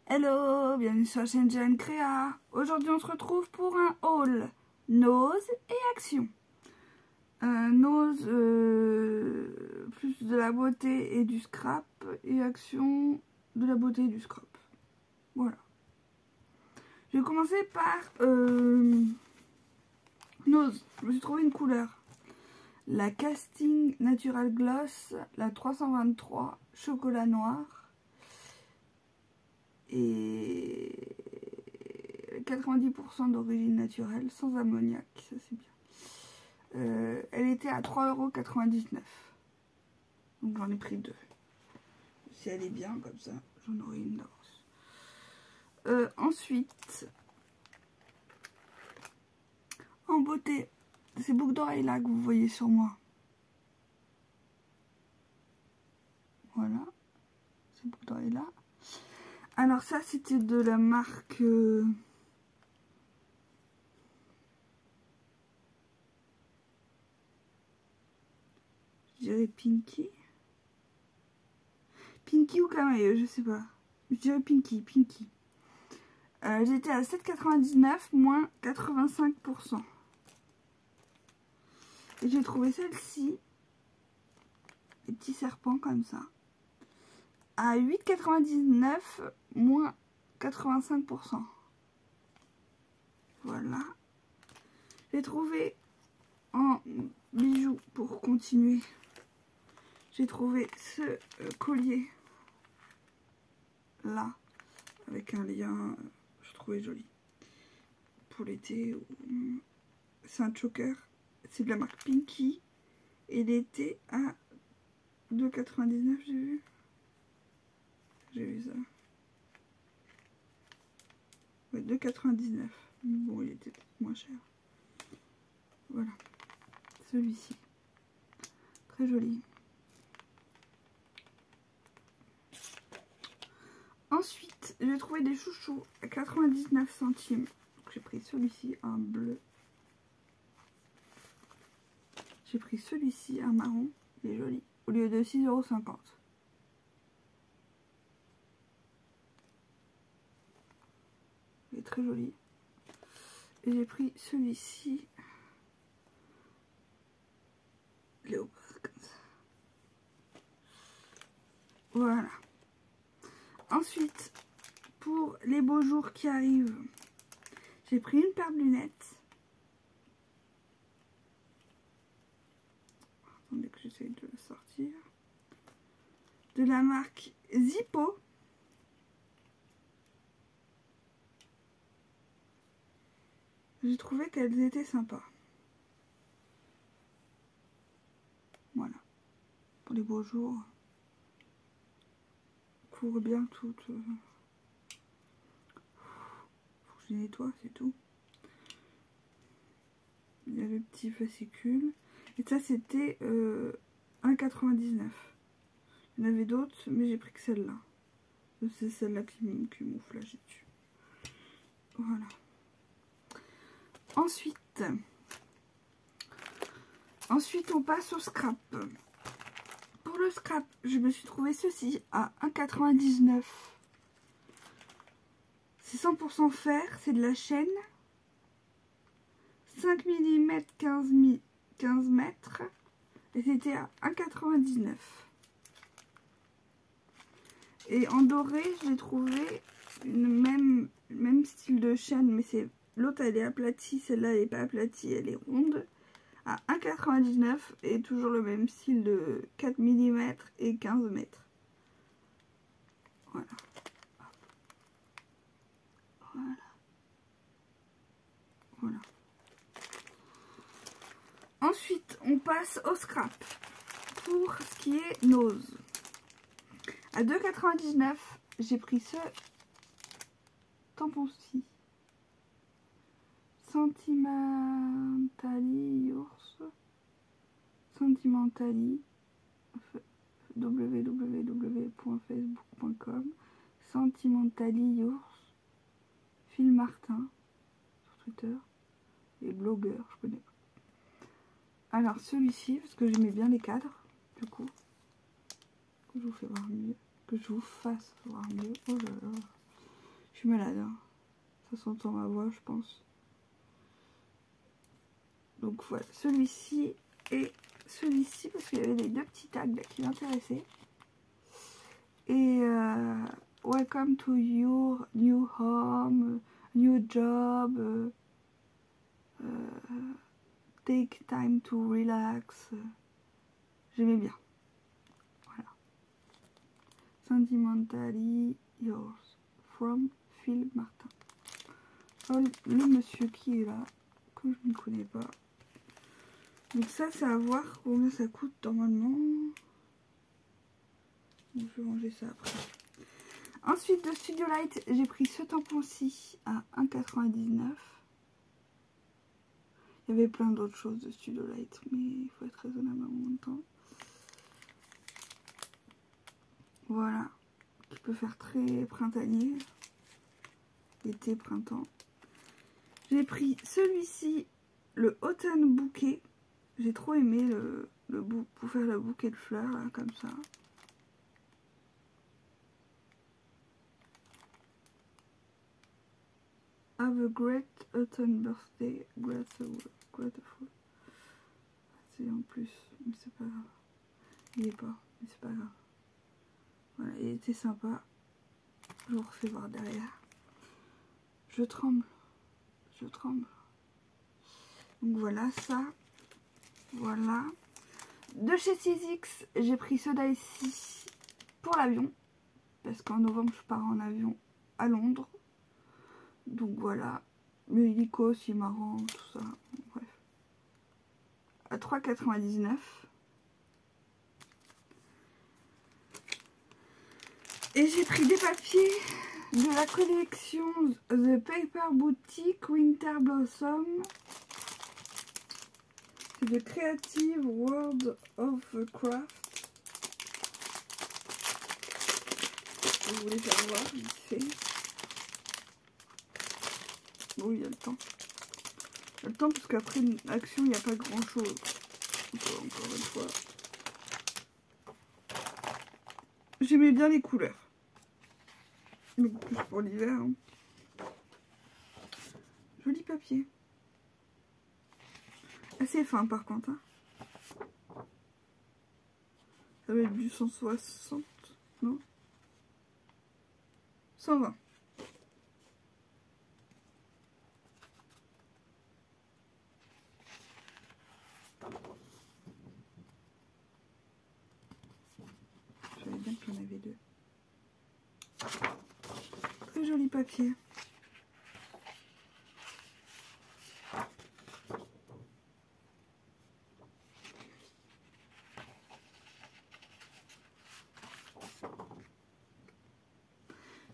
Hello, bienvenue sur la chaîne Jeanne Créa. Aujourd'hui on se retrouve pour un haul nose et action. Nose, plus de la beauté et du scrap, et action, de la beauté et du scrap. Voilà. Je vais commencer par nose. Je me suis trouvé une couleur. La Casting Natural Gloss, la 323 chocolat noir. Et 90% d'origine naturelle, sans ammoniac, ça c'est bien. Elle était à 3,99 €. Donc j'en ai pris deux. Si elle est bien comme ça, j'en aurai une d'avance. Ensuite, en beauté, ces boucles d'oreilles là que vous voyez sur moi. Voilà, ces boucles d'oreilles là. Alors ça c'était de la marque je dirais Pinky ou Camailleux, je sais pas, je dirais Pinky. J'étais à 7,99 moins 85%. Et j'ai trouvé celle-ci, les petits serpents comme ça, à 8,99 moins 85%. Voilà. J'ai trouvé en bijoux pour continuer. J'ai trouvé ce collier là avec un lien, je trouvais joli pour l'été. C'est un choker, c'est de la marque Pinky et il était à 2,99 €. J'ai vu ça. Ouais, 2,99 €. Bon, il était peut-être moins cher. Voilà. Celui-ci. Très joli. Ensuite, j'ai trouvé des chouchous à 99 centimes. J'ai pris celui-ci, un bleu. J'ai pris celui-ci, un marron. Il est joli. Au lieu de 6,50 €. Il est très joli. Et j'ai pris celui-ci. Léopard comme ça. Voilà. Ensuite, pour les beaux jours qui arrivent, j'ai pris une paire de lunettes. Attendez que j'essaye de la sortir. De la marque Zippo. J'ai trouvé qu'elles étaient sympas. Voilà. Pour les beaux jours. Couvre bien toutes. Faut que je les nettoie, c'est tout. Il y a le petit fascicule. Et ça, c'était 1,99 €. Il y en avait d'autres, mais j'ai pris que celle-là. C'est celle-là qui m'ont flashé dessus. Voilà. Ensuite, on passe au scrap. Pour le scrap, je me suis trouvé ceci à 1,99 €. C'est 100% fer, c'est de la chaîne. 5 mm 15 mètres. Et c'était à 1,99 €. Et en doré, j'ai trouvé une même style de chaîne, mais c'est l'autre elle est aplatie, celle-là elle n'est pas aplatie, elle est ronde, à 1,99 € et toujours le même style de 4 mm et 15 mètres. Voilà. Voilà. Ensuite, on passe au scrap. Pour ce qui est nose. À 2,99 €, j'ai pris ce tampon-ci. Sentimentally Yours. Sentimentally. www.facebook.com. Sentimentally Yours. Phil Martin sur Twitter. Et blogueur, je connais pas. Alors celui-ci, parce que j'aimais bien les cadres, du coup, que je vous fais voir mieux, que je vous fasse voir mieux. Oh là là. Je suis malade, hein. Ça s'entend ma voix, je pense. Donc voilà, celui-ci et celui-ci, parce qu'il y avait les deux petits tags là, qui m'intéressaient. Et welcome to your new home, new job, take time to relax. J'aimais bien. Voilà. Sentimentally yours, from Phil Martin. Oh, le monsieur qui est là, que je ne connais pas. Donc ça, c'est à voir combien ça coûte normalement. Donc, je vais ranger ça après. Ensuite, de Studio Light, j'ai pris ce tampon-ci à 1,99 €. Il y avait plein d'autres choses de Studio Light, mais il faut être raisonnable en même temps. Voilà, qui peut faire très printanier. Été, printemps. J'ai pris celui-ci, le Autumn Bouquet. J'ai trop aimé le pour faire le bouquet de fleurs, là, comme ça. Have a great autumn birthday, grateful. C'est en plus, mais c'est pas grave. Il est pas, mais c'est pas grave. Voilà, il était sympa. Je vous refais voir derrière. Je tremble. Je tremble. Donc voilà ça. Voilà. De chez 6X, j'ai pris ceux-là ici pour l'avion. Parce qu'en novembre, je pars en avion à Londres. Donc voilà. Le hélico, c'est marrant, tout ça. Bref. À 3,99 €. Et j'ai pris des papiers de la collection The Paper Boutique Winter Blossom. C'est de Creative World of Craft. Je voulais faire voir vite fait. Bon, il y a le temps. Il y a le temps parce qu'après une action, il n'y a pas grand chose. Encore une fois. J'aimais bien les couleurs. Donc plus pour l'hiver. Hein. Joli papier. Assez fin par contre. Hein. Ça va être du 160, non 120. Je savais bien qu'il y en avait deux. Très joli papier.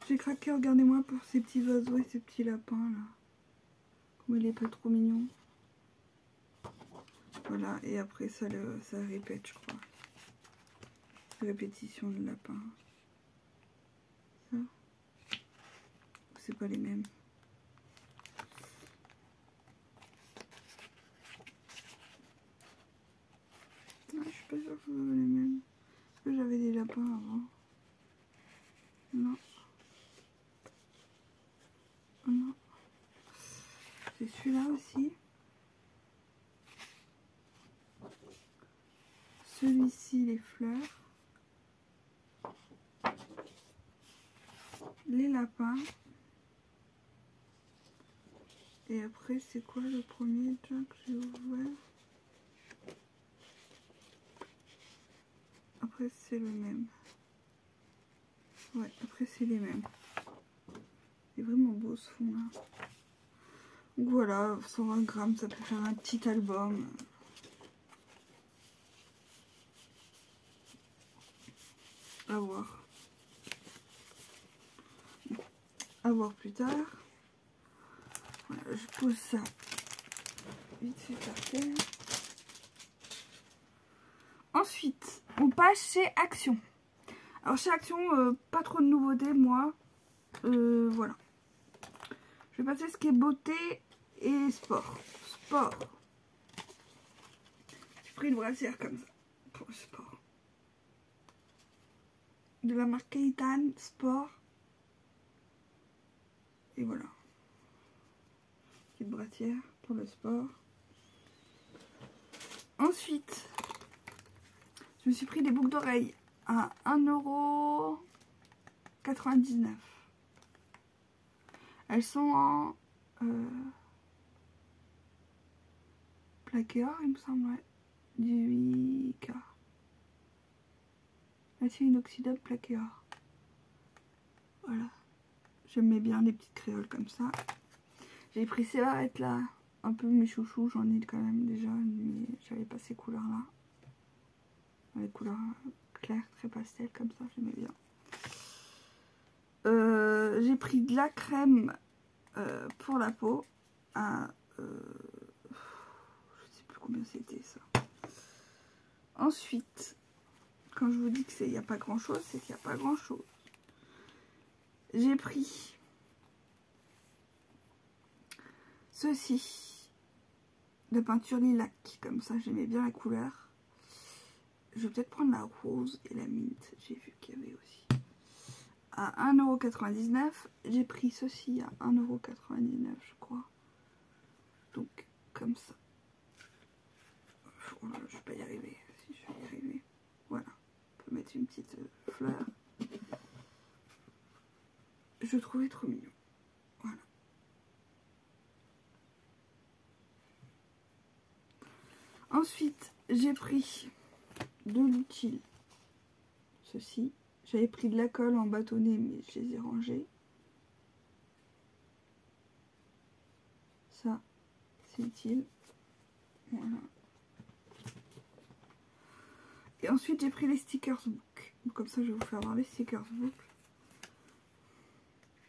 J'ai craqué, regardez-moi, pour ces petits oiseaux et ces petits lapins là. Comme il est pas trop mignon. Voilà, et après ça, ça répète, je crois. Répétition de lapin. Ça. C'est pas les mêmes. Ah, je suis pas sûre que ce soit les mêmes. Est-ce que j'avais des lapins avant? Non. Non. C'est celui-là aussi. Celui-ci, les fleurs. Les lapins. Et après, c'est quoi le premier déjà que j'ai ouvert? Après, c'est le même. Ouais, après, c'est les mêmes. C'est vraiment beau ce fond là. Donc voilà, 120 grammes, ça peut faire un petit album. À voir. À voir plus tard. Voilà, je pose ça vite fait par terre. Ensuite, on passe chez Action. Alors chez Action, pas trop de nouveautés, moi. Voilà. Je vais passer ce qui est beauté et sport. Sport. J'ai pris une brassière comme ça pour le sport. De la marque Keitan Sport. Et voilà. Petite brassière pour le sport. Ensuite, je me suis pris des boucles d'oreilles à 1,99 €. Elles sont en plaqué or, il me semble, ouais. Du 8K. Acier inoxydable plaqué or. Voilà. J'aimais bien les petites créoles comme ça. J'ai pris ces barrettes là. Un peu mes chouchous, j'en ai quand même déjà, mais j'avais pas ces couleurs là. Les couleurs claires, très pastel comme ça, j'aimais bien. J'ai pris de la crème pour la peau à je sais plus combien c'était ça. Ensuite, quand je vous dis qu'il n'y a pas grand chose, c'est qu'il n'y a pas grand chose. J'ai pris ceci de peinture lilac, comme ça j'aimais bien la couleur. Je vais peut-être prendre la rose et la mint, j'ai vu qu'il y avait aussi. À 1,99 €, j'ai pris ceci à 1,99 € je crois. Donc comme ça. Oh là, je vais pas y arriver. Si je vais y arriver. Voilà. On peut mettre une petite fleur. Je le trouvais trop mignon. Voilà. Ensuite, j'ai pris de l'utile. Ceci. J'avais pris de la colle en bâtonnet, mais je les ai rangés. Ça, c'est utile. Voilà. Et ensuite, j'ai pris les stickers book. Donc, comme ça, je vais vous faire voir les stickers book.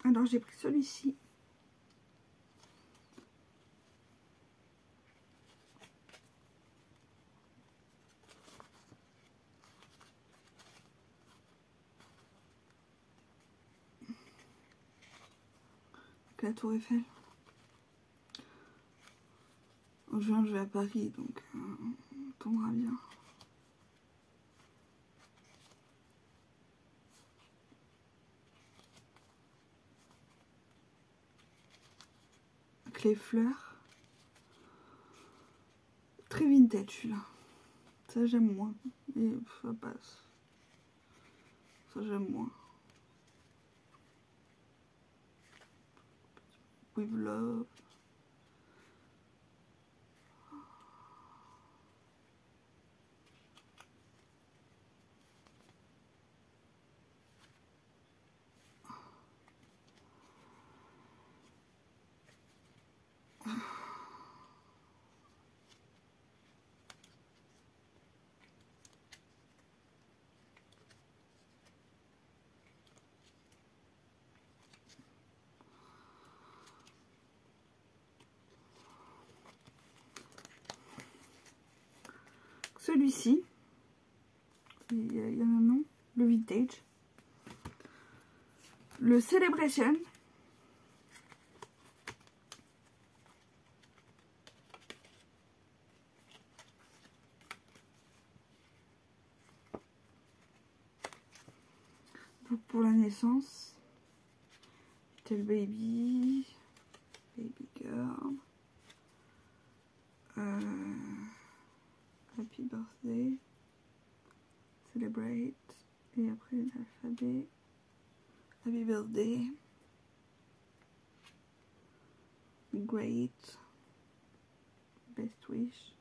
Alors, j'ai pris celui-ci. La Tour Eiffel. En juin, je vais à Paris, donc on tombera bien. Avec les fleurs. Très vintage, celui-là. Ça, j'aime moins. Et ça passe. Ça, j'aime moins. With love. Celui-ci, il y a un nom, le vintage. Le Celebration. Donc pour la naissance. Little baby. Baby girl. Happy birthday. Celebrate. Et après l'alphabet. Happy birthday. Great. Best wish.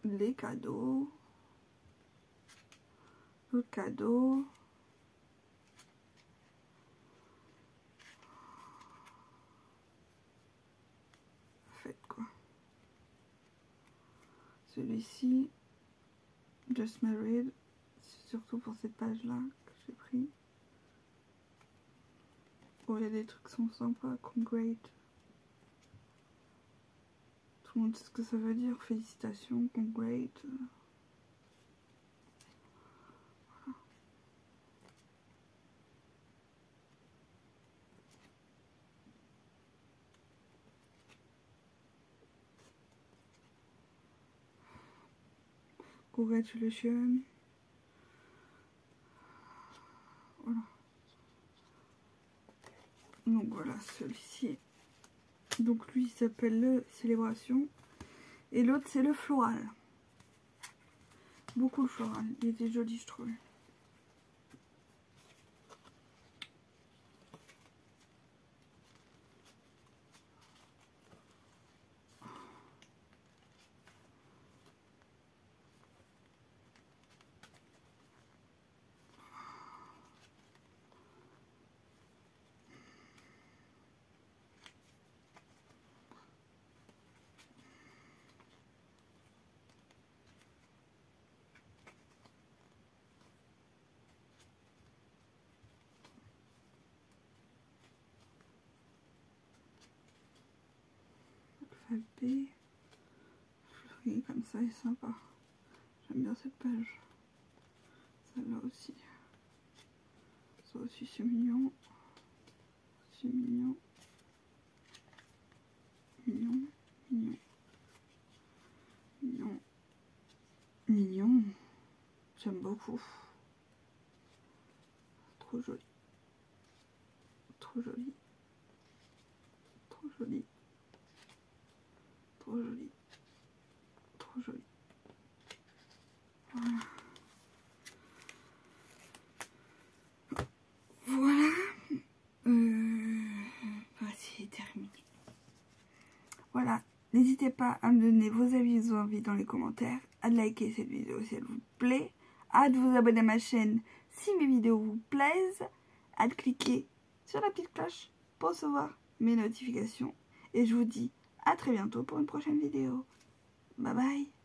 Les cadeaux. Le cadeau. Faites quoi. Celui-ci. Just Married. C'est surtout pour cette page-là que j'ai pris. Oh, il y a des trucs qui sont sympas. Congrate. Tout le monde sait ce que ça veut dire. Félicitations. Congrate. Voilà. Congratulations. Donc voilà, celui-ci. Donc lui il s'appelle le Célébration. Et l'autre c'est le Floral. Beaucoup le Floral. Il était joli je trouve. Alphabet. Fleuri comme ça est sympa. J'aime bien cette page. Celle-là aussi. Ça aussi c'est mignon. C'est mignon. Mignon. Mignon. Mignon. Mignon. J'aime beaucoup. Trop joli. Trop joli. Trop joli. Trop joli. Trop joli. Voilà. Voilà. C'est terminé. Voilà. N'hésitez pas à me donner vos avis et vos envies dans les commentaires, à liker cette vidéo si elle vous plaît, à vous abonner à ma chaîne si mes vidéos vous plaisent, à cliquer sur la petite cloche pour recevoir mes notifications. Et je vous dis à très bientôt pour une prochaine vidéo. Bye bye.